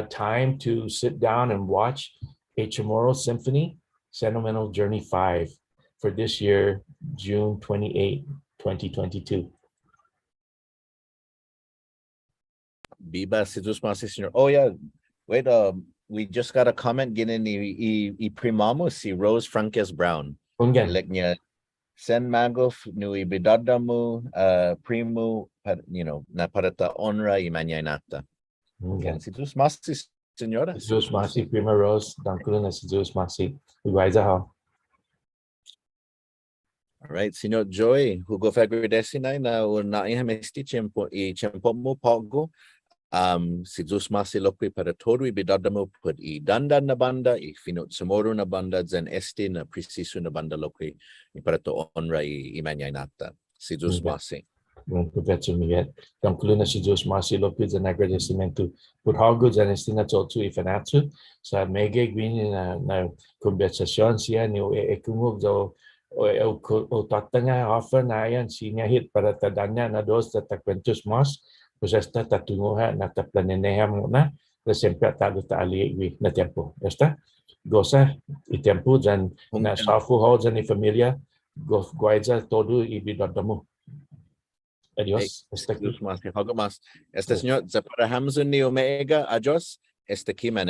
time to sit down and watch a Chamoru Symphony, Sentimental Journey 5 for this year, June 28, 2022. Biba Sidus Masi Senor. Oh yeah, wait, we just got a comment ginin I primamo si Rose Frances Brown. Like niya sen magof nui bidadamu primo, you know, na parata honra I manyanata. Okay. Sidus Masi Senora. Sidus Masi Prima Rose, Dankulu na Sidus Masi. Uwaiza. All right, Senor Joy, hugo fagredesi na iha mesti chempo mo pogo. Si Zeus Masiloqui para Torui Bidadamo put I Dandan na banda, I Finot Samoro na banda, Zen Esti na Preciso na banda loqui, I para to honra I Imanyanata, si Zeus Masi. Professor Miguel. Conclude na si Diyos masilopid sa nagradecimento por hago dyan estinatotsu i Fanachu sa mega gwini na konversasyon siya ni ekungog o tatanga offer na yan siya hit para tadanya na dos tatakwentus mas pues esta tatunguha na taplaneneha mo na sempre tado taali na tempo. Esta goza i tempo dyan na safu ho dyan ni familia guaidza todo i bidodamo. Adiós. Este señor, para Hamzun ni Omega, adiós, este Kiman,